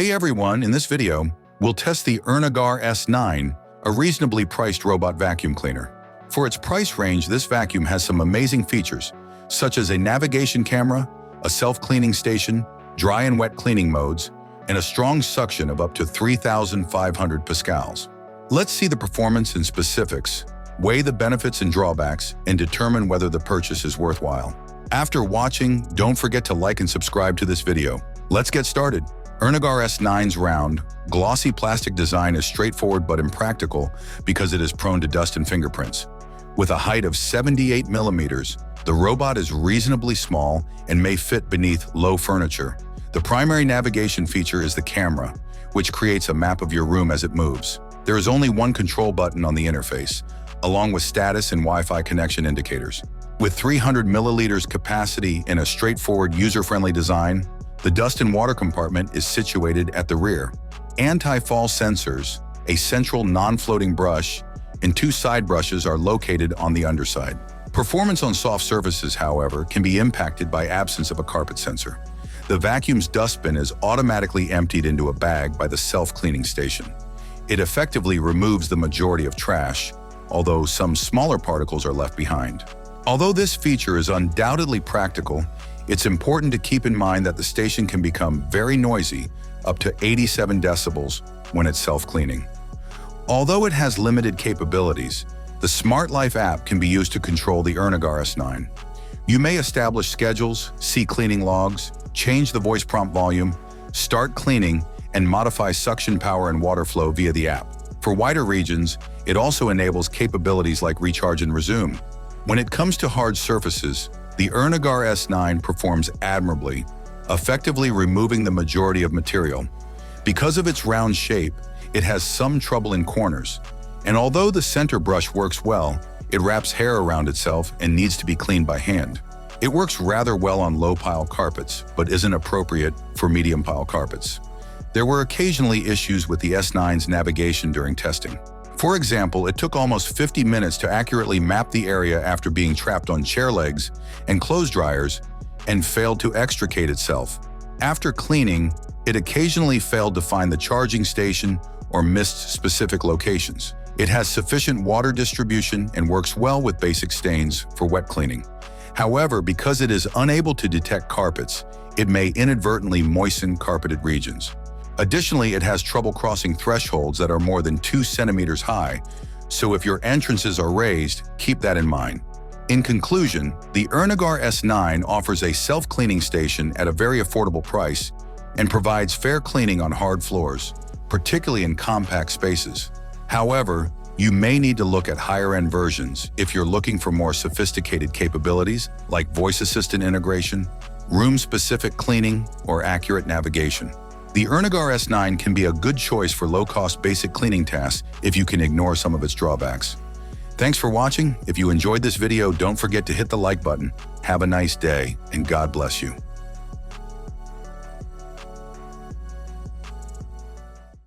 Hey everyone, in this video, we'll test the Arnagar S9, a reasonably priced robot vacuum cleaner. For its price range, this vacuum has some amazing features, such as a navigation camera, a self-cleaning station, dry and wet cleaning modes, and a strong suction of up to 3,500 pascals. Let's see the performance and specifics, weigh the benefits and drawbacks, and determine whether the purchase is worthwhile. After watching, don't forget to like and subscribe to this video. Let's get started. Arnagar S9's round, glossy plastic design is straightforward but impractical because it is prone to dust and fingerprints. With a height of 78 millimeters, the robot is reasonably small and may fit beneath low furniture. The primary navigation feature is the camera, which creates a map of your room as it moves. There is only one control button on the interface, along with status and Wi-Fi connection indicators. With 300 milliliters capacity and a straightforward, user-friendly design, the dust and water compartment is situated at the rear. Anti-fall sensors, a central non-floating brush, and two side brushes are located on the underside. Performance on soft surfaces, however, can be impacted by absence of a carpet sensor. The vacuum's dustbin is automatically emptied into a bag by the self-cleaning station. It effectively removes the majority of trash, although some smaller particles are left behind. Although this feature is undoubtedly practical, it's important to keep in mind that the station can become very noisy, up to 87 decibels, when it's self-cleaning. Although it has limited capabilities, the Smart Life app can be used to control the Arnagar S9. You may establish schedules, see cleaning logs, change the voice prompt volume, start cleaning, and modify suction power and water flow via the app. For wider regions, it also enables capabilities like recharge and resume. When it comes to hard surfaces, the Arnagar S9 performs admirably, effectively removing the majority of material. Because of its round shape, it has some trouble in corners, and although the center brush works well, it wraps hair around itself and needs to be cleaned by hand. It works rather well on low-pile carpets, but isn't appropriate for medium-pile carpets. There were occasionally issues with the S9's navigation during testing. For example, it took almost 50 minutes to accurately map the area after being trapped on chair legs and clothes dryers and failed to extricate itself. After cleaning, it occasionally failed to find the charging station or missed specific locations. It has sufficient water distribution and works well with basic stains for wet cleaning. However, because it is unable to detect carpets, it may inadvertently moisten carpeted regions. Additionally, it has trouble crossing thresholds that are more than 2 centimeters high, so if your entrances are raised, keep that in mind. In conclusion, the Arnagar S9 offers a self-cleaning station at a very affordable price and provides fair cleaning on hard floors, particularly in compact spaces. However, you may need to look at higher-end versions if you're looking for more sophisticated capabilities like voice assistant integration, room-specific cleaning, or accurate navigation. The Arnagar S9 can be a good choice for low-cost basic cleaning tasks if you can ignore some of its drawbacks. Thanks for watching. If you enjoyed this video, don't forget to hit the like button. Have a nice day, and God bless you.